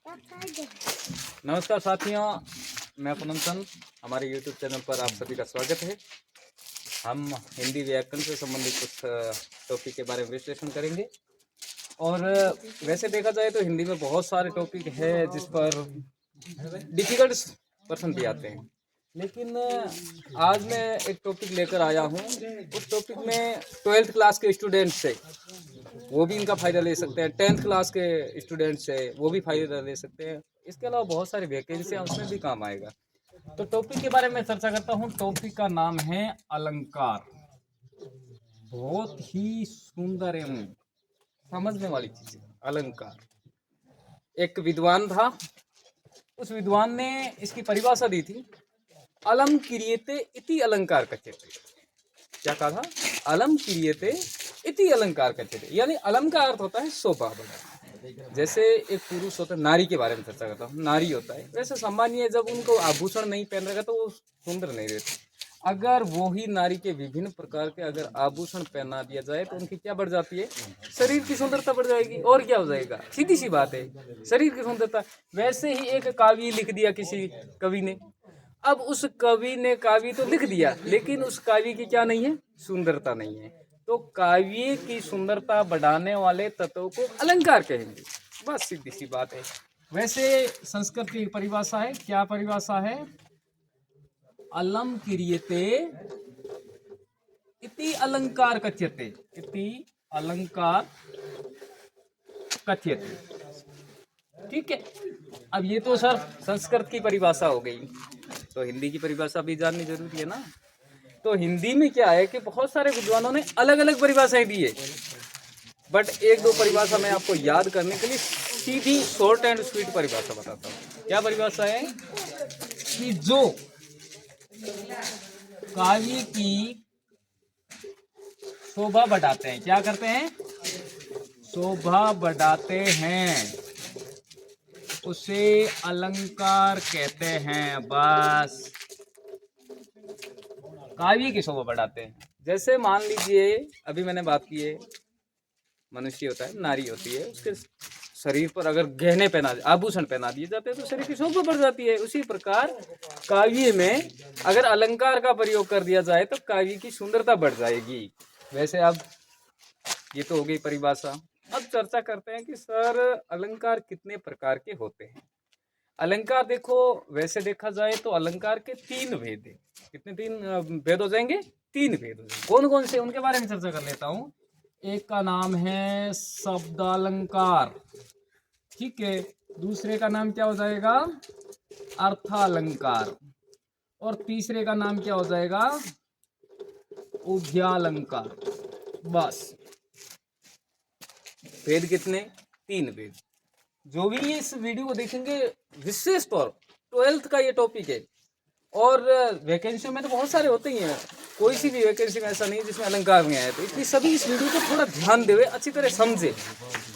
नमस्कार साथियों, मैं पूनम चंद। हमारे यूट्यूब चैनल पर आप सभी का स्वागत है। हम हिंदी व्याकरण से संबंधित कुछ टॉपिक के बारे में विश्लेषण करेंगे। और वैसे देखा जाए तो हिंदी में बहुत सारे टॉपिक है जिस पर डिफिकल्ट पर्सन भी आते हैं, लेकिन आज मैं एक टॉपिक लेकर आया हूँ। उस टॉपिक में 12th क्लास के स्टूडेंट से वो भी इनका फ़ायदा ले सकते हैं, 10th क्लास के स्टूडेंट्स है वो भी फ़ायदा ले सकते हैं। इसके अलावा बहुत सारी वैकेंसियाँ उसमें भी काम आएगा। तो टॉपिक के बारे में चर्चा करता हूँ। टॉपिक का नाम है अलंकार। बहुत ही सुंदर एवं समझने वाली चीज़ है अलंकार। एक विद्वान था, उस विद्वान ने इसकी परिभाषा दी थी, अलम क्रियते इति अलंकार कथ्यते। क्या कहा था? अलम क्रियते इति अलंकार कथ्यते, यानी अलम का अर्थ होता है शोभा बढ़ाना। जैसे एक पुरुष होता है, नारी के बारे में चर्चा करता हूँ, नारी होता है, वैसे सामान्य जब उनको आभूषण नहीं पहन रहेगा तो वो सुंदर नहीं रहती। अगर वो ही नारी के विभिन्न प्रकार के अगर आभूषण पहना दिया जाए तो उनकी क्या बढ़ जाती है? शरीर की सुंदरता बढ़ जाएगी। और क्या हो जाएगा? सीधी सी बात है, शरीर की सुंदरता। वैसे ही एक काव्य लिख दिया किसी कवि ने, अब उस कवि ने काव्य तो लिख दिया, लेकिन उस काव्य की क्या नहीं है? सुंदरता नहीं है। तो काव्य की सुंदरता बढ़ाने वाले तत्वों को अलंकार कहेंगे। बस सीधी सी बात है। वैसे संस्कृत की परिभाषा है, क्या परिभाषा है? अलम क्रियते इति अलंकार कथ्यते, इति अलंकार कथ्यते। ठीक है। अब ये तो सर संस्कृत की परिभाषा हो गई, तो हिंदी की परिभाषा भी जाननी जरूरी है ना। तो हिंदी में क्या है कि बहुत सारे विद्वानों ने अलग अलग परिभाषाएं दी है, बट एक दो परिभाषा मैं आपको याद करने के लिए सीधी शॉर्ट एंड स्वीट परिभाषा बताता हूँ। क्या परिभाषा है? कि जो काव्य की शोभा बढ़ाते हैं, क्या करते हैं? शोभा बढ़ाते हैं, उसे अलंकार कहते हैं। बस काव्य की शोभा बढ़ाते हैं। जैसे मान लीजिए अभी मैंने बात की है, मनुष्य होता है, नारी होती है, उसके शरीर पर अगर गहने पहना, आभूषण पहना दिए जाते हैं तो शरीर की शोभा बढ़ जाती है। उसी प्रकार काव्य में अगर अलंकार का प्रयोग कर दिया जाए तो काव्य की सुंदरता बढ़ जाएगी। वैसे अब ये तो हो गई परिभाषा। अब चर्चा करते हैं कि सर अलंकार कितने प्रकार के होते हैं। अलंकार देखो, वैसे देखा जाए तो अलंकार के 3 भेद है। कितने? 3 भेद हो जाएंगे। 3 भेद हो जाएंगे। कौन कौन से, उनके बारे में चर्चा कर लेता हूँ। एक का नाम है शब्दालंकार, ठीक है। दूसरे का नाम क्या हो जाएगा? अर्थालंकार। और तीसरे का नाम क्या हो जाएगा? उभयालंकार। बस भेद कितने? 3 भेद। जो भी इस वीडियो को देखेंगे, विशेष तौर 12th का ये टॉपिक है। और वैकेंसी में तो बहुत सारे होते ही हैं, कोई सी भी वैकेंसी में ऐसा नहीं जिसमें अलंकार नहीं आया। तो इसलिए सभी इस वीडियो को थोड़ा ध्यान देवे, अच्छी तरह समझे,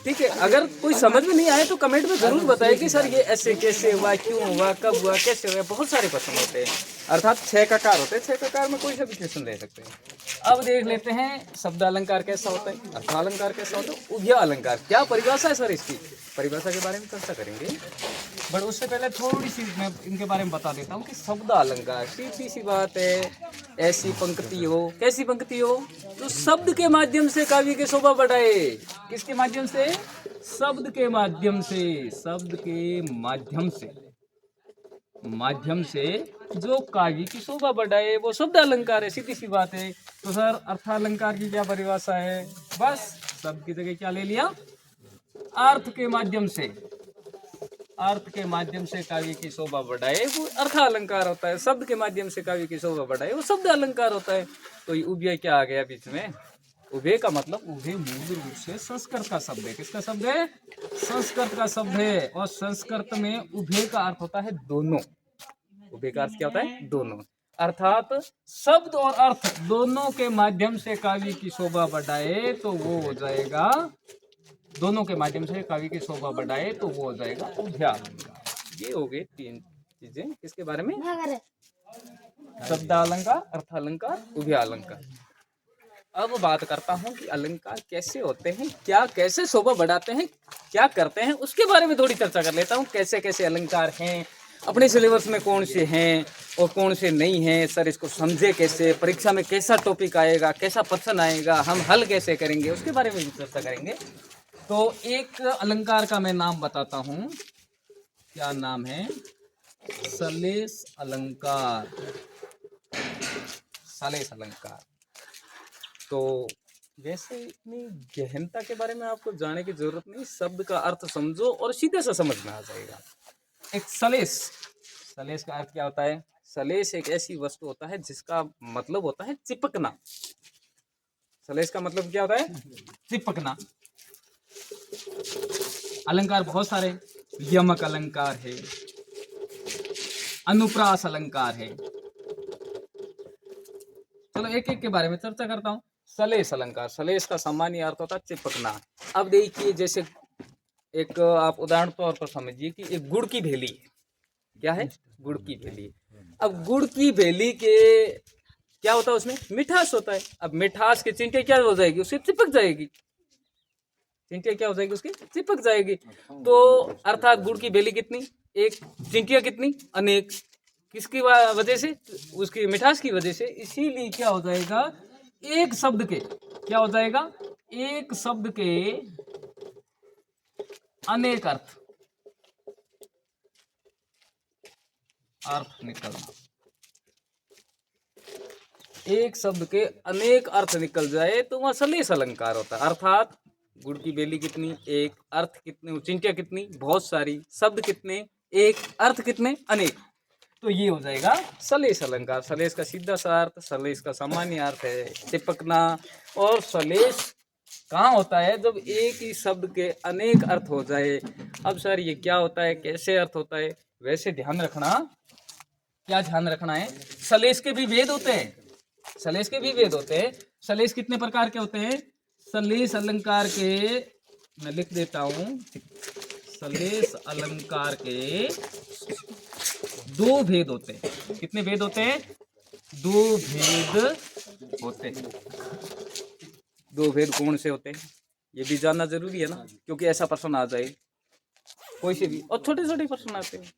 ठीक है। अगर कोई समझ में नहीं आए तो कमेंट में जरूर बताइए कि सर ये ऐसे कैसे हुआ, क्यों हुआ, कब हुआ, कैसे हुआ। बहुत सारे प्रश्न होते हैं, अर्थात 6 ककार होते हैं। 6 ककार में कोई सा भी क्वेश्चन ले सकते हैं। अब देख लेते हैं शब्दालंकार कैसा होता है, अर्थालंकार कैसा होता है, उभय अलंकार क्या परिभाषा है। सर इसकी परिभाषा के बारे में चर्चा करेंगे, बट उससे पहले थोड़ी सी मैं इनके बारे में बता देता हूँ कि शब्द अलंकार सीधी सी बात है। ऐसी पंक्ति हो, कैसी पंक्ति हो, तो शब्द के माध्यम से काव्य की शोभा बढ़ाए। किसके माध्यम से? शब्द के माध्यम से। शब्द के माध्यम से जो काव्य की शोभा बढ़ाए वो शब्द अलंकार है। सीधी सी बात है। तो सर अर्थालंकार की क्या परिभाषा है? बस शब्द की जगह क्या ले लिया? अर्थ के माध्यम से। अर्थ के माध्यम से काव्य की शोभा बढ़ाए वो अर्थ अलंकार होता है। शब्द के माध्यम से काव्य की शोभा बढ़ाए वो शब्द अलंकार होता है। तो ये उभय क्या आ गया बीच में? उभय का मतलब, उभय मूल रूप से संस्कृत का शब्द है। किसका शब्द है? संस्कृत का शब्द है। और संस्कृत में उभय का अर्थ होता है दोनों। उभय का अर्थ क्या होता है? दोनों। अर्थात शब्द और अर्थ दोनों के माध्यम से काव्य की शोभा बढ़ाए तो वो हो जाएगा, दोनों के माध्यम से काव्य की शोभा बढ़ाए तो वो हो जाएगा उभयालंकार। ये हो गए 3 चीजें किसके बारे में? शब्दालंकार, अर्थालंकार, उभयालंकार। अब बात करता हूँ कि अलंकार कैसे होते हैं, क्या कैसे शोभा बढ़ाते हैं, क्या करते हैं, उसके बारे में थोड़ी चर्चा कर लेता हूँ। कैसे कैसे अलंकार हैं, अपने सिलेबस में कौन से हैं और कौन से नहीं हैं, सर इसको समझे कैसे, परीक्षा में कैसा टॉपिक आएगा, कैसा प्रश्न आएगा, हम हल कैसे करेंगे, उसके बारे में भी चर्चा करेंगे। तो एक अलंकार का मैं नाम बताता हूँ। क्या नाम है? सलेश अलंकार। सलेश अलंकार। तो वैसे इतनी गहनता के बारे में आपको जानने की जरूरत नहीं, शब्द का अर्थ समझो और सीधे से समझ में आ जाएगा। एक सलेश, सलेश का अर्थ क्या होता है? सलेश एक ऐसी वस्तु होता है जिसका मतलब होता है चिपकना। सलेश का मतलब क्या होता है? चिपकना। अलंकार बहुत सारे, यमक अलंकार है, अनुप्रास अलंकार है। चलो एक एक के बारे में चर्चा करता हूँ। सलेश अलंकार, सलेश का सामान्य अर्थ होता है चिपकना। अब देखिए, जैसे एक आप उदाहरण तौर पर समझिए कि एक गुड़ की भेली है। क्या है? गुड़ की भेली। अब गुड़ की भेली के क्या होता है? उसमें मिठास होता है। अब मिठास की चिंटिया क्या हो जाएगी? उसकी चिपक जाएगी। चिंटिया क्या हो जाएगी? उसकी चिपक जाएगी। तो अर्थात गुड़ की भेली कितनी? एक। चिंटिया कितनी? अनेक। किसकी वजह से? उसकी मिठास की वजह से। इसीलिए क्या हो जाएगा? एक शब्द के क्या हो जाएगा? एक शब्द के अनेक अर्थ निकलना। एक शब्द के अनेक अर्थ निकल जाए तो वह सलेश अलंकार होता है। अर्थात गुड़ की बेली कितनी? एक। अर्थ कितने? चिंटिया कितनी? बहुत सारी। शब्द कितने? एक। अर्थ कितने? अनेक। तो ये हो जाएगा सलेश अलंकार। सलेश का सीधा सा अर्थ, सलेश का सामान्य अर्थ है चिपकना। और सलेश कहाँ होता है? जब एक ही शब्द के अनेक अर्थ हो जाए। अब सर ये क्या होता है, कैसे अर्थ होता है? वैसे ध्यान रखना, क्या ध्यान रखना है? सलेश के भी भेद होते हैं। सलेश के भी भेद होते हैं। सलेश कितने प्रकार के होते हैं? सलेश अलंकार के, मैं लिख देता हूं, सलेश अलंकार के दो भेद होते हैं। कितने भेद होते हैं? दो भेद होते हैं। दो भेद कौन से होते हैं ये भी जानना जरूरी है ना, क्योंकि ऐसा प्रश्न आ जाए कोई से भी, और छोटे छोटे प्रश्न आते हैं,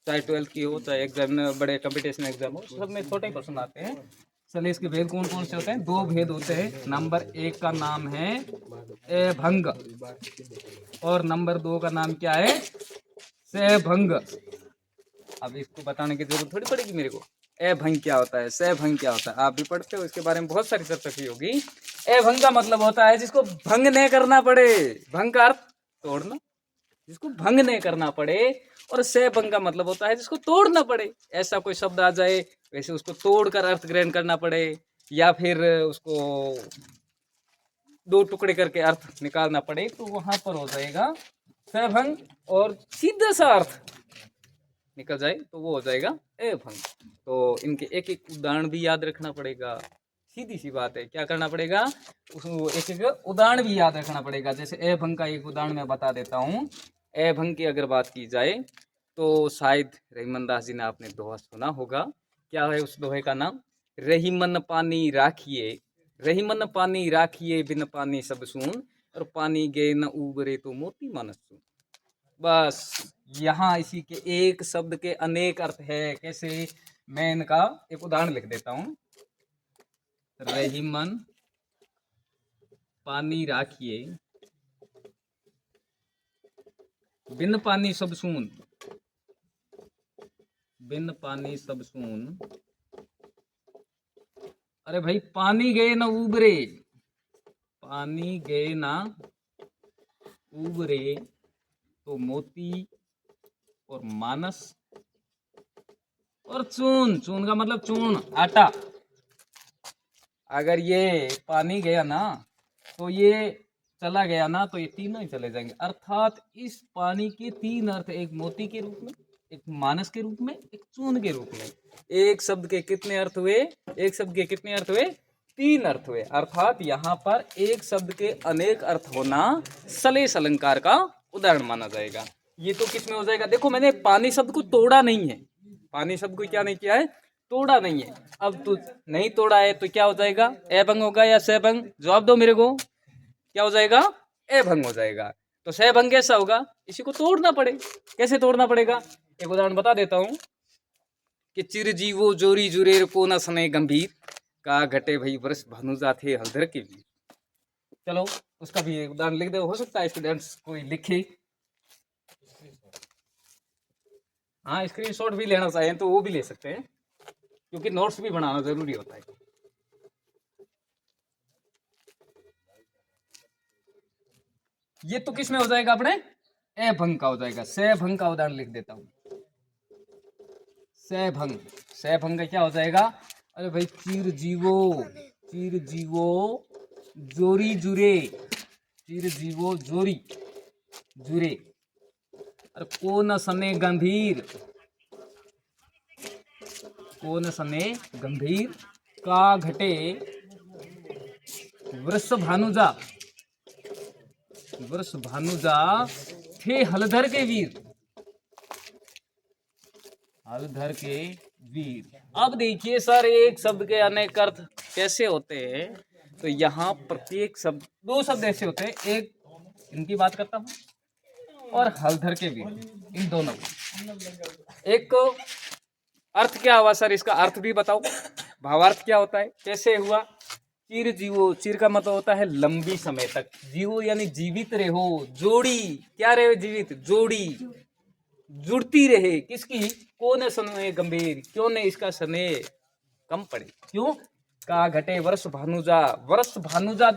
चाहे 12th की हो, चाहे एग्जाम बड़े कंपटीशन एग्जाम हो, सब में छोटे प्रश्न आते हैं। सलेश के भेद कौन कौन से होते हैं? दो भेद होते हैं। नंबर 1 का नाम है एभंग, और नंबर 2 का नाम क्या है? सैभंग। अब इसको बताने की जरूरत थोड़ी पड़ेगी मेरे को। एभंग क्या होता है, सैभंग क्या होता है, आप भी पढ़ते हो, इसके बारे में बहुत सारी चर्चा की होगी। एभंग का मतलब होता है जिसको भंग नहीं करना पड़े। भंग का अर्थ तोड़ना, जिसको भंग नहीं करना पड़े। और सैभंग का मतलब होता है जिसको तोड़ना पड़े। ऐसा कोई शब्द आ जाए, वैसे उसको तोड़कर अर्थ ग्रहण करना पड़े, या फिर उसको दो टुकड़े करके अर्थ निकालना पड़े, तो वहां पर हो जाएगा सैभंग। और सीधा सा अर्थ निकल जाए तो वो हो जाएगा एभंग। तो इनके एक एक उदाहरण भी याद रखना पड़ेगा। सीधी सी बात है, क्या करना पड़ेगा? उसको एक एक उदाहरण भी याद रखना पड़ेगा। जैसे एभंग का एक उदाहरण मैं बता देता हूँ। एभंग की अगर बात की जाए तो शायद रहीमन दास जी ने आपने दोहा सुना होगा। क्या है उस दोहे का नाम? रहीमन पानी राखिए, रहीमन पानी राखिए, बिन पानी सब सून, और पानी गे न उबरे तो मोती मानस सून। बस यहाँ इसी के एक शब्द के अनेक अर्थ है। कैसे? मैं इनका एक उदाहरण लिख देता हूं। रहीमन पानी राखिए, बिन पानी सब सून, बिन पानी सब सून। अरे भाई, पानी गए ना उबरे, पानी गए ना उबरे तो मोती, और मानस, और चून। चून का मतलब चूर्ण, आटा। अगर ये पानी गया ना तो ये चला गया ना, तो ये तीनों ही चले जाएंगे। अर्थात इस पानी के तीन अर्थ, एक मोती के रूप में, एक मानस के रूप में, एक चून के रूप में। एक शब्द के कितने अर्थ हुए? एक शब्द के कितने अर्थ हुए? तीन अर्थ हुए। अर्थात यहाँ पर एक शब्द के अनेक अर्थ होना सलेश अलंकार का उदाहरण माना जाएगा। ये तो किस में हो जाएगा? देखो, मैंने पानी शब्द को तोड़ा नहीं है। पानी शब्द को क्या नहीं किया है? तोड़ा नहीं है। अब तू नहीं तोड़ा है तो क्या हो जाएगा, अभंग होगा या सहभंग? जवाब दो मेरे को, क्या हो जाएगा? अभंग हो जाएगा। तो सहभंग कैसा होगा? इसी को तोड़ना पड़े। कैसे तोड़ना पड़ेगा? एक उदाहरण बता देता हूं कि चिरजीवो जोरी जुरेर को न सने गंभीर, का घटे भई वर्ष भानुजा थे हलधर के वीर। चलो उसका भी एक उदाहरण लिख दो, हो सकता है स्टूडेंट्स कोई लिखे। हाँ, स्क्रीनशॉट भी लेना चाहें तो वो भी ले सकते हैं, क्योंकि नोट्स भी बनाना जरूरी होता है। ये तो किस में हो जाएगा अपने? अभंग का हो जाएगा। सहभंग का उदाहरण लिख देता हूं। सहभंग, सहभंग का क्या हो जाएगा? अरे भाई, चीर जीवो जोरी जुरे, चीर जीवो जोरी जुरे, अरे को न सने गंभीर, को न सने गंभीर, का घटे वृष भानुजा, वृष भानुजा थे हलधर के वीर, हलधर के वीर। अब देखिए सर, एक शब्द के अनेक अर्थ कैसे होते हैं? तो यहाँ प्रत्येक शब्द, दो शब्द ऐसे होते हैं, एक इनकी बात करता हूं और हलधर के वीर, इन दोनों एक अर्थ क्या हुआ सर? इसका अर्थ भी बताओ, भावार्थ क्या होता है, कैसे हुआ? चिर जीवो, चिर का मतलब होता है लंबी समय तक, जीवो यानी जीवित रहो, जोड़ी क्या रहे? जीवित, जोड़ी जुड़ती रहे, किसकी? कौन सने गंभीर, क्यों ने इसका सने कम पड़े, क्यों? का घटे वर्ष भानुजा, वर्ष भानुजा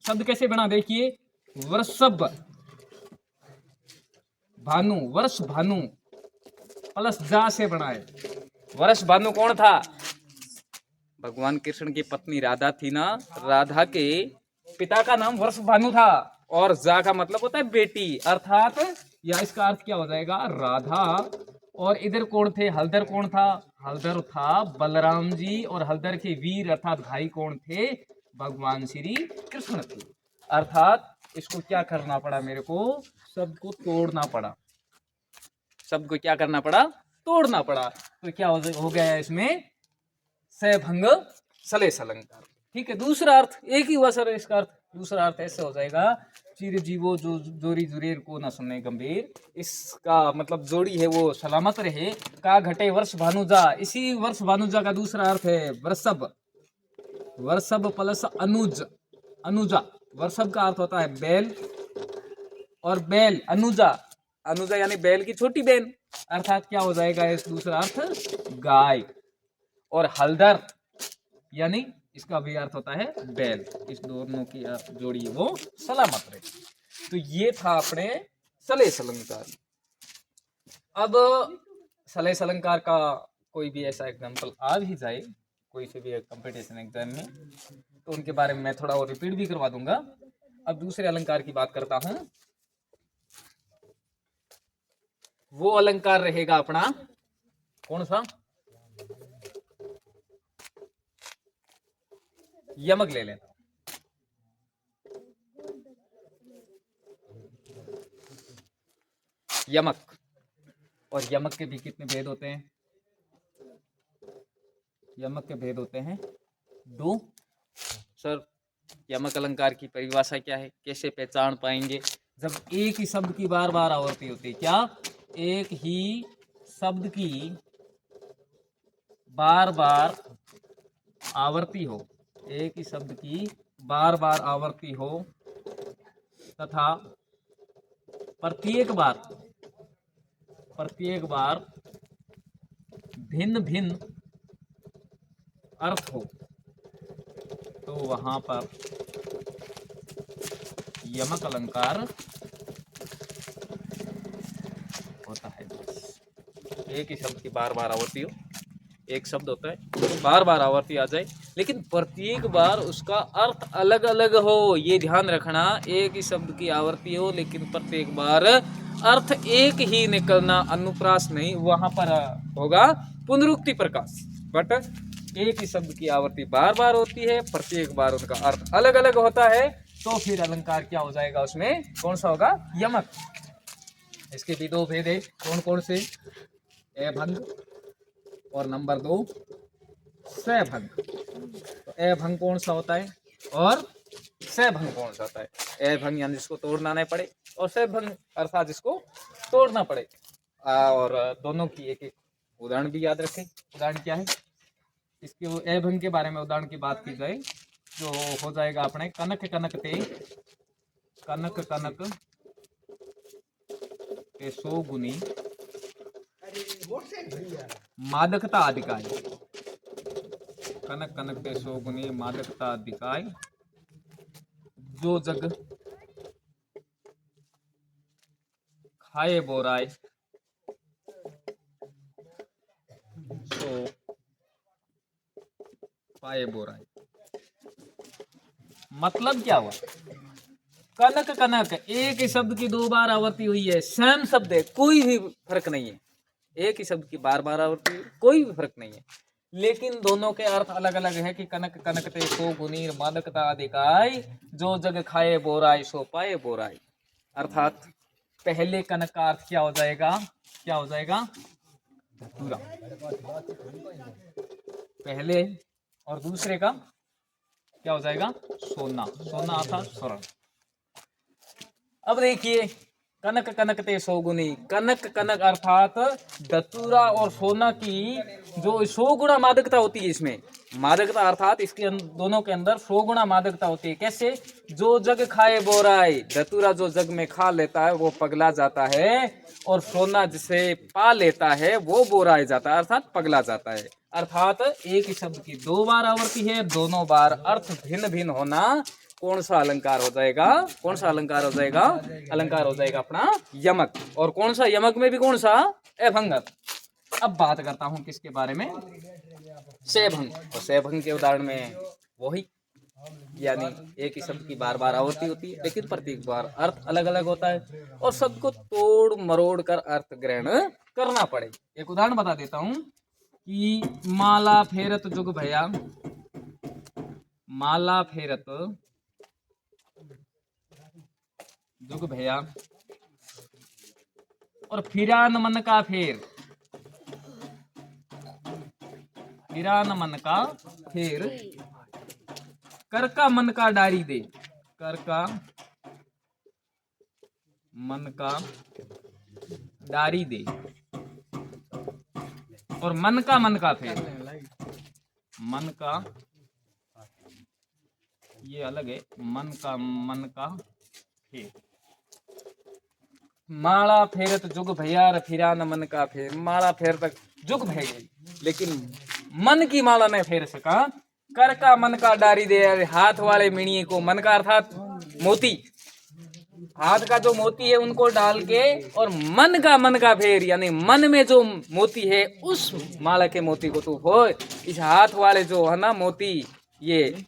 शब्द कैसे बना? देखिए, वर्षभ भानु, वर्ष भानु प्लस जा से बना है। वर्ष भानु कौन था? भगवान कृष्ण की पत्नी राधा थी ना, राधा के पिता का नाम वर्ष भानु था, और जा का मतलब होता है बेटी, अर्थात या इसका अर्थ क्या हो जाएगा? राधा। और इधर कौन थे? हलधर कौन था? हलधर था बलराम जी, और हलधर के वीर अर्थात भाई कौन थे? भगवान श्री कृष्ण थे। अर्थात इसको क्या करना पड़ा मेरे को? शब्द को तोड़ना पड़ा, शब्द को क्या करना पड़ा? तोड़ना पड़ा। तो क्या हो गया इसमें? सहभंग सलेस अलंकार। ठीक है, दूसरा अर्थ एक ही हुआ सर इसका अर्थ। दूसरा अर्थ ऐसे हो जाएगा, चिर जीवो जो जोरी जुरेर को न सुने गंभीर, इसका मतलब जोड़ी है वो सलामत रहे। का घटे वर्ष भानुजा, इसी वर्ष भानुजा का दूसरा अर्थ है वर्षभ, वर्षभ प्लस अनुज, अनुजा। वर्षभ का अर्थ होता है बैल, और बैल अनुजा, अनुजा यानी बैल की छोटी बहन, अर्थात क्या हो जाएगा इस दूसरा अर्थ? गाय। और हलधर यानी इसका भी अर्थ होता है बैल। इस दोनों की जोड़ी वो सलामत रहे। तो ये था अपने सलेस अलंकार। अब सलेस अलंकार का कोई भी ऐसा एग्जाम्पल आ भी जाए कोई से भी कंपटीशन एग्जाम में, तो उनके बारे में मैं थोड़ा और रिपीट भी करवा दूंगा। अब दूसरे अलंकार की बात करता हूं। वो अलंकार रहेगा अपना कौन सा? यमक ले लेना। यमक, और यमक के भी कितने भेद होते हैं? यमक के भेद होते हैं दो। सर, यमक अलंकार की परिभाषा क्या है, कैसे पहचान पाएंगे? जब एक ही शब्द की बार बार आवृत्ति होती है। क्या? एक ही शब्द की बार बार आवृत्ति हो, एक ही शब्द की बार बार आवृत्ति हो, तथा प्रत्येक बार भिन्न भिन्न अर्थ हो, तो वहां पर यमक अलंकार होता है। एक ही शब्द की बार बार आवृत्ति हो, एक शब्द होता है बार बार आवृत्ति आ जाए, लेकिन प्रत्येक बार उसका अर्थ अलग अलग हो। ये ध्यान रखना, एक ही शब्द की आवृत्ति हो लेकिन प्रत्येक बार अर्थ एक ही निकलना, अनुप्रास नहीं, वहां पर होगा पुनरुक्ति प्रकाश। बट एक ही शब्द की आवृत्ति बार बार होती है, प्रत्येक बार उनका अर्थ अलग अलग होता है, तो फिर अलंकार क्या हो जाएगा? उसमें कौन सा होगा? यमक। इसके भी दो भेद है, कौन कौन से? अभंग और नंबर 2 सभंग। तो अभंग कौन सा होता है और सभंग कौन सा होता है? अभंग यानी जिसको तोड़ना नहीं पड़े, और सभंग अर्थात जिसको तोड़ना पड़े। और दोनों की एक एक उदाहरण भी याद रखें। उदाहरण क्या है इसके? अभंग के बारे में उदाहरण की बात की जाए जो हो जाएगा अपने कनक कनक ते, कनक कनक ते सो गुनी मादकता अधिकाय। कनक कनक ते सो गुनी मादकता अधिकाय, जो जग खाए बोराय सो पाए बोराय। मतलब क्या हुआ? कनक कनक एक ही शब्द की दो बार आवृत्ति हुई है, सेम शब्द है, कोई भी फर्क नहीं है। एक ही शब्द की बार बार आवृत्ति, कोई भी फर्क नहीं है, लेकिन दोनों के अर्थ अलग अलग है कि कनक कनक ते सो गुनी मादकता अधिकाय, जो जग खाए बोराय सो पाए बोराय। अर्थात पहले कनक का अर्थ क्या हो जाएगा? क्या हो जाएगा? धतूरा पहले, और दूसरे का क्या हो जाएगा? सोना। सोना अर्थात स्वर्ण। अब देखिए कनक कनक ते सोगुनी, कनक कनक अर्थात धतूरा और सोना की जो 100 गुणा मादकता होती है। इसमें मादकता अर्थात इसके दोनों के अंदर 100 गुणा मादकता होती है। कैसे? जो जग खाए बोराय, धतूरा जो जग में खा लेता है वो पगला जाता है, और सोना जिसे पा लेता है वो बोराय जाता है अर्थात पगला जाता है। अर्थात एक ही शब्द की दो बार आवृत्ति है, दोनों बार अर्थ भिन्न भिन्न होना कौन सा अलंकार हो जाएगा? कौन सा अलंकार हो जाएगा? अलंकार हो जाएगा अपना यमक। और कौन सा यमक में भी कौन सा? अभंग। अब बात करता हूं किसके बारे में? सभंग। और सभंग के उदाहरण में वही, यानी एक ही शब्द की बार बार आवृत्ति होती है, लेकिन प्रत्येक बार अर्थ अलग अलग होता है, और शब्द को तोड़ मरोड़ कर अर्थ ग्रहण करना पड़े। एक उदाहरण बता देता हूं कि माला फेरत जुग भया, माला फेरत जुग भैया, और फिरा न मन का फेर, फिरा न मन का फेर, कर का मन का डारी दे, कर का मन का डारी दे, और मन का फेर, मन का ये अलग है, मन का फेर। माला फेरत जुग भैया फिरा न मन का फेर, माला फेर तक जुग भय गई, लेकिन मन की माला नहीं फेर सका। कर का मन का डारी दे, हाथ वाले मिणिये को, मन का अर्थात मोती, हाथ का जो मोती है उनको डाल के, और मन का फेर, यानी मन में जो मोती है उस माला के मोती को तू हो, इस हाथ वाले जो है ना मोती, ये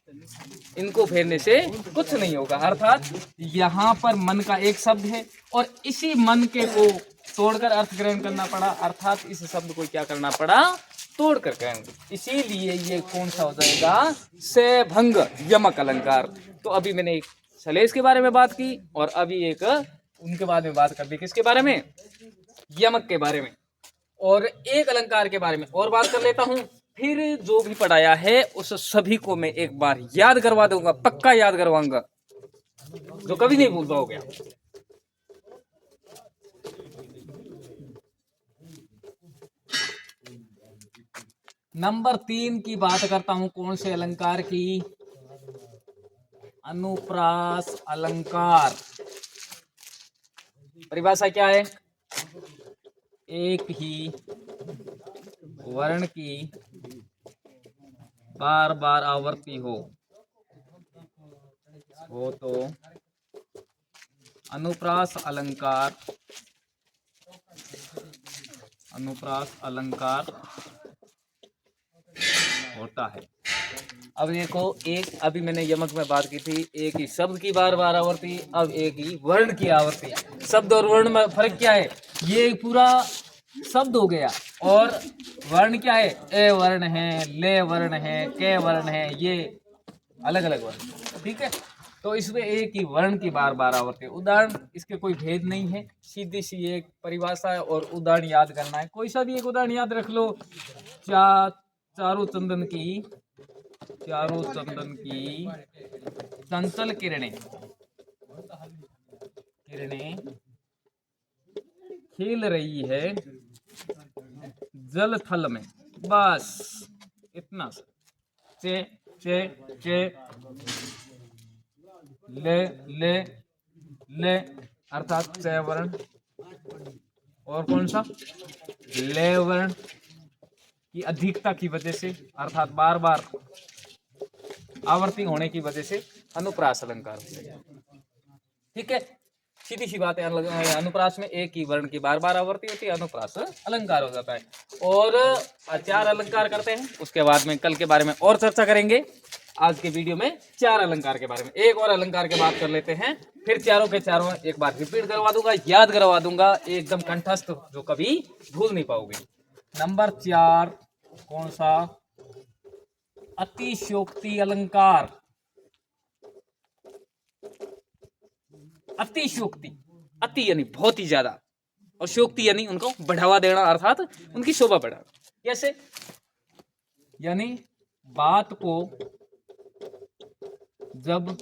इनको फेरने से कुछ नहीं होगा। अर्थात यहाँ पर मन का एक शब्द है, और इसी मन के को तोड़कर अर्थ ग्रहण करना पड़ा, अर्थात इस शब्द को क्या करना पड़ा? तोड़कर ग्रहण। इसीलिए ये कौन सा हो जाएगा? सभंग यमक अलंकार। तो अभी मैंने एक सलेश के बारे में बात की, और अभी एक उनके बाद में बात कर दी किसके बारे में? यमक के बारे में, और एक अलंकार के बारे में और बात कर लेता हूं। फिर जो भी पढ़ाया है उस सभी को मैं एक बार याद करवा दूंगा, पक्का याद करवाऊंगा, जो कभी नहीं भूल पाओगे। नंबर 3 की बात करता हूं, कौन से अलंकार की? अनुप्रास अलंकार। परिभाषा क्या है? एक ही वर्ण की बार बार आवृत्ति हो तो अनुप्रास अलंकार, अनुप्रास अलंकार होता है। अब देखो, एक अभी मैंने यमक में बात की थी, एक ही शब्द की बार बार आवृत्ति, अब एक ही वर्ण की आवृत्ति। शब्द और वर्ण में फर्क क्या है? ये पूरा शब्द हो गया, और वर्ण क्या है? ए वर्ण है, ले वर्ण है, के वर्ण है, ये अलग अलग वर्ण। ठीक है, तो इसमें एक ही वर्ण की बार बार आवृत्ति। उदाहरण इसके कोई भेद नहीं है, सीधी सी एक परिभाषा है, और उदाहरण याद करना है। कोई सा भी एक उदाहरण याद रख लो। चारों चंदन की चंचल किरणें खेल रही है जल थल में। बस इतना सा। चे चे चे ले ले ले अर्थात च वर्ण, और कौन सा ले वर्ण की अधिकता की वजह से अर्थात बार बार आवर्ती होने की वजह से अनुप्रास अलंकार हो जाएगा। ठीक है, सीधी सी बात है। अनुप्रास में एक ही वर्ण की बार बार आवर्ती होती है, अनुप्रास अलंकार हो जाता है। और 4 अलंकार करते हैं, उसके बाद में कल के बारे में और चर्चा करेंगे। आज के वीडियो में 4 अलंकार के बारे में, एक और अलंकार के बात कर लेते हैं, फिर चारों के चारों एक बार रिपीट करवा दूंगा, याद करवा दूंगा, एकदम कंठस्थ, जो कभी भूल नहीं पाओगे। नंबर 4 कौन सा? अतिशयोक्ति अलंकार। अतिशयोक्ति, अति यानी बहुत ही ज्यादा, और शोक्ति यानी उनको बढ़ावा देना, अर्थात उनकी शोभा बढ़ाना। कैसे? यानी बात को जब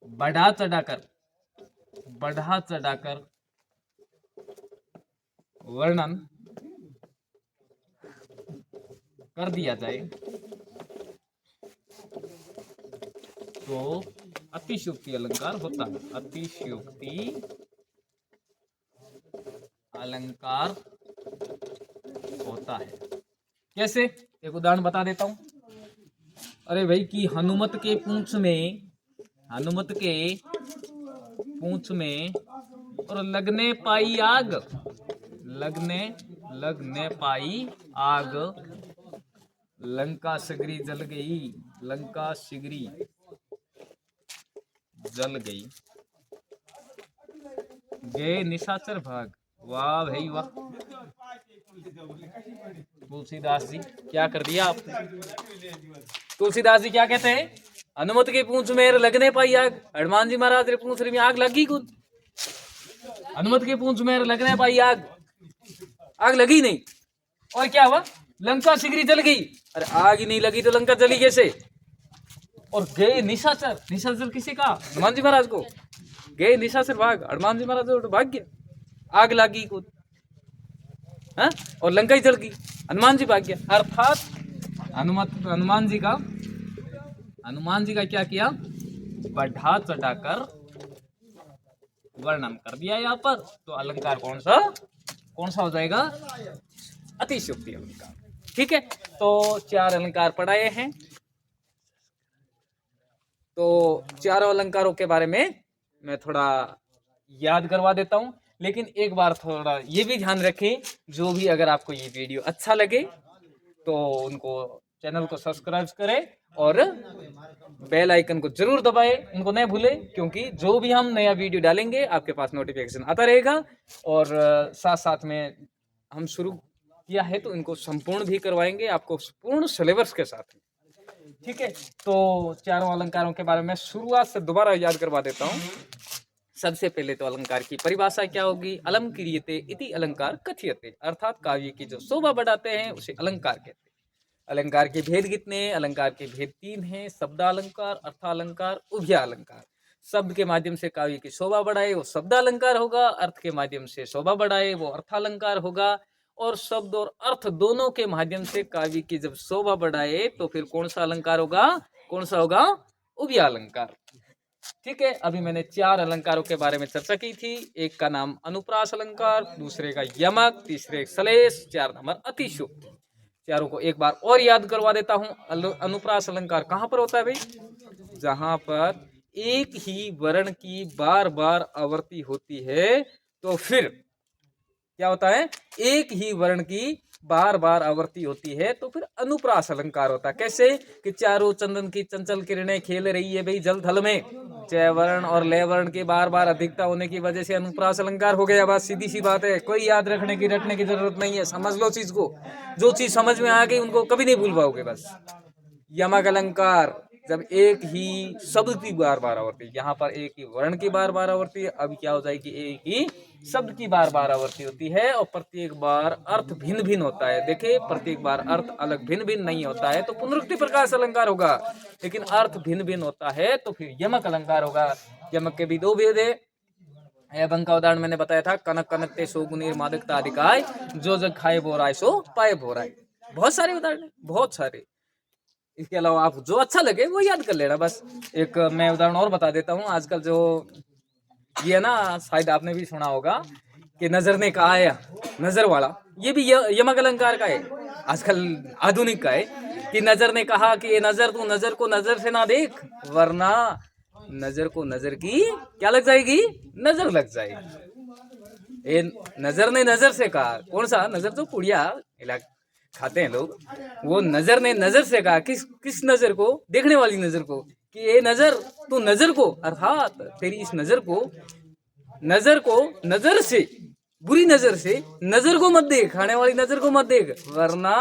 बढ़ा चढ़ाकर वर्णन कर दिया जाए तो अतिशयोक्ति अलंकार होता है। अतिशयोक्ति अलंकार होता है। कैसे? एक उदाहरण बता देता हूं। अरे भाई कि हनुमत के पूंछ में और लगने पाई आग, लगने पाई आग, लंका शिगरी जल गई, लंका शिगरी जल गई, गए निशाचर भाग। वाह भाई वाह, तुलसीदास जी क्या कर दिया आप। तुलसीदास जी क्या कहते हैं? हनुमत के पूंछ में लगने पाई आग, हनुमान जी महाराज रे पूंछ में आग लगी कुछ। हनुमत के पूंछ में लगने पाई आग, आग लगी नहीं, और क्या हुआ? लंका शिगरी जल गई। अरे आग ही नहीं लगी तो लंका जली कैसे? और गए निशाचर, निशाचर किसी का? हनुमान जी महाराज को। गए निशाचर भाग, हनुमान जी महाराज तो भाग गया, आग लगी खुद, हाँ? और लंका ही जल गई, हनुमान जी भाग गया। अर्थात हनुमान जी का क्या किया? बढ़ा चढ़ाकर वर्णन कर दिया यहाँ पर। तो अलंकार कौन सा हो जाएगा? अतिशयोक्ति अलंकार। ठीक है, तो 4 अलंकार पढ़ाए हैं। तो चारों अलंकारों के बारे में मैं थोड़ा याद करवा देता हूं, लेकिन एक बार थोड़ा ये भी ध्यान रखें, जो भी अगर आपको ये वीडियो अच्छा लगे तो उनको चैनल को सब्सक्राइब करें और बेल आइकन को जरूर दबाएं, उनको नहीं भूलें, क्योंकि जो भी हम नया वीडियो डालेंगे आपके पास नोटिफिकेशन आता रहेगा। और साथ साथ में हम शुरू किया है तो इनको संपूर्ण भी करवाएंगे आपको, पूर्ण सिलेबस के साथ। ठीक है, तो चारों अलंकारों के बारे में शुरुआत से दोबारा याद करवा देता हूँ। सबसे पहले तो अलंकार की परिभाषा क्या होगी? अलम क्रियते इति अलंकार कथ्यते, अर्थात काव्य की जो शोभा बढ़ाते हैं उसे अलंकार कहते हैं। अलंकार के भेद कितने हैं? अलंकार के भेद 3 हैं। शब्दालंकार, अर्थालंकार, उभयालंकार। शब्द के माध्यम से काव्य की शोभा बढ़ाए वो शब्दालंकार होगा, अर्थ के माध्यम से शोभा बढ़ाए वो अर्थालंकार होगा, और शब्द और अर्थ दोनों के माध्यम से काव्य की जब शोभा बढ़ाए तो फिर कौन सा अलंकार होगा? कौन सा होगा? उभयालंकार। ठीक है, अभी मैंने 4 अलंकारों के बारे में चर्चा की थी। एक का नाम अनुप्रास अलंकार, दूसरे का यमक, तीसरे श्लेष, 4 नंबर अतिशयोक्ति। चारों को एक बार और याद करवा देता हूं। अनुप्रास अलंकार कहां पर होता है भाई? जहां पर एक ही वर्ण की बार बार आवर्ती होती है तो फिर क्या होता है? एक ही वर्ण की बार बार आवर्ती होती है तो फिर अनुप्रास अलंकार होता है। कैसे? कि चारों चंदन की चंचल किरणें खेल रही है भाई जल थल में, च वर्ण और ले वर्ण के बार बार अधिकता होने की वजह से अनुप्रास अलंकार हो गया। बात सीधी सी बात है, कोई याद रखने की रटने की जरूरत नहीं है, समझ लो चीज को। जो चीज समझ में आ गई उनको कभी नहीं भूल पाओगे। बस यमक अलंकार, जब एक ही शब्द की बार बार आवृत्ति, यहाँ पर एक ही वर्ण की बार बार आवृत्ति, अब क्या हो जाएगी एक ही शब्द की बार बार आवृत्ति होती है और प्रत्येक बार अर्थ भिन्न भिन्न होता है। देखिए प्रत्येक बार अर्थ अलग भिन्न भिन्न नहीं होता है तो पुनरुक्ति प्रकाश अलंकार होगा, लेकिन अर्थ भिन्न भिन्न होता है तो फिर यमक अलंकार होगा। यमक के भी दो भेद है। एवं का उदाहरण मैंने बताया था, कनक कनकते सोगुनीर मादकता अधिकाय, जो जग खाए बोराय सो पाए बोराय। बहुत सारे उदाहरण है, बहुत सारे। इसके अलावा आप जो अच्छा लगे वो याद कर लेना बस। एक मैं उदाहरण और बता देता हूँ। आजकल जो ये है ना, शायद आपने भी सुना होगा कि नजर ने कहा है, नजर वाला, ये भी यमक अलंकार का है, आजकल आधुनिक का है कि नजर ने कहा कि ये नजर, तू नजर को नजर से ना देख वरना नजर को नजर की क्या लग जाएगी, नजर लग जाएगी। ये नजर ने नजर से कहा, कौन सा नजर, जो पुड़िया खाते हैं लोग, वो नजर ने नजर से कहा, किस नजर को, देखने वाली नजर को, कि ये नजर, तू नजर को, अर्थात तेरी इस नजर को नजर से, बुरी नजर से नजर को मत देख, खाने वाली नजर को मत देख वरना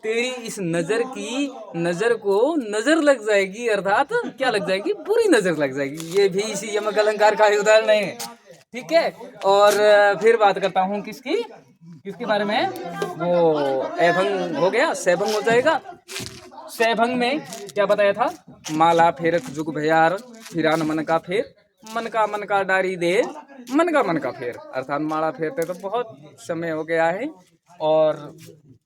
तेरी इस नजर की नजर को नजर लग जाएगी, अर्थात क्या लग जाएगी, बुरी नजर लग जाएगी। ये भी इसी यमक अलंकार का उदाहरण है। ठीक है, और फिर बात करता हूँ किसके बारे में, वो एभंग हो गया, सैभंग हो जाएगा। सैभंग में क्या बताया था, माला फेरक जुग भयार, फिरान मन का फेर, मन का डारी दे, मन का फेर, अर्थात माला फेरते तो बहुत समय हो गया है, और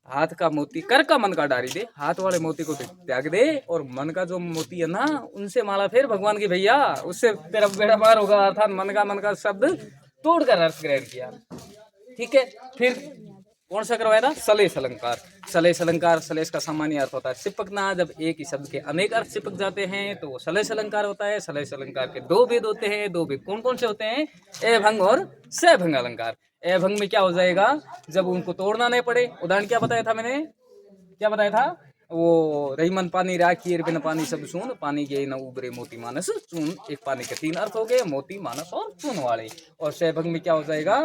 हाथ का मोती, कर का मन का डारी दे, हाथ वाले मोती को त्याग दे, और मन का जो मोती है ना उनसे माला फेर भगवान की भैया, उससे तेरा बेड़ा पार होगा। अर्थात मन का शब्द तोड़कर अर्थ ग्रहण किया। ठीक है, फिर कौन सा करवाया था, सलेश अलंकार। सलेश अलंकार, सलेश का सामान्य अर्थ होता है चिपकना। जब एक ही शब्द के अनेक अर्थ चिपक जाते हैं तो वो सलेश अलंकार होता है। सलेश अलंकार के दो भेद होते हैं। दो भेद कौन कौन से होते हैं, एभंग और सैभंग अलंकार। एभंग में क्या हो जाएगा, जब उनको तोड़ना नहीं पड़े। उदाहरण क्या बताया था मैंने, क्या बताया था, वो रही मन पानी राखी बिन पानी सब सून, पानी के न उबरे मोती मानस चून। एक पानी के तीन अर्थ हो गए, मोती, मानस और चून वाले। और सैभंग में क्या हो जाएगा,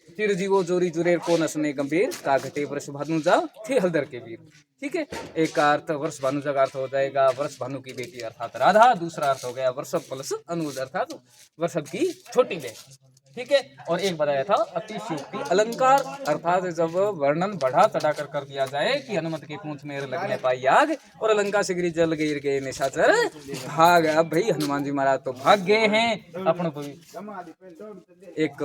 फिर जीवो जोरी जुरेर को नसने गंभीर, का घटे वर्ष भानु जा थे हलदर के वीर। ठीक है, एक का अर्थ वर्ष भानु का अर्थ हो जाएगा वर्ष भानु की बेटी अर्थात राधा। दूसरा अर्थ हो गया वर्षभ प्लस अनुज अर्थात वर्षभ की छोटी बहन। ठीक है, और एक बताया था अतिशयोक्ति अलंकार, अर्थात जब वर्णन बढ़ा चढ़ा कर दिया जाए कि हनुमत के पूंछ में लगने पाई आग, और अलंका से गिरी जल गिर गए निशाचर भाग। अब भाई हनुमान जी महाराज तो भाग गए हैं अपनों को। एक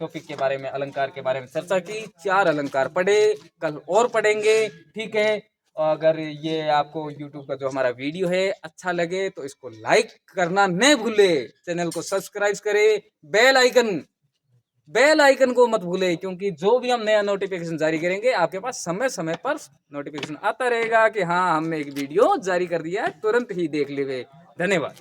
टॉपिक के बारे में, अलंकार के बारे में चर्चा की, 4 अलंकार पढ़े, कल और पढ़ेंगे। ठीक है, अगर ये आपको YouTube का जो हमारा वीडियो है अच्छा लगे तो इसको लाइक करना न भूले, चैनल को सब्सक्राइब करें, बेल आइकन को मत भूले, क्योंकि जो भी हम नया नोटिफिकेशन जारी करेंगे आपके पास समय समय पर नोटिफिकेशन आता रहेगा कि हाँ हमने एक वीडियो जारी कर दिया है, तुरंत ही देख लेवे। धन्यवाद।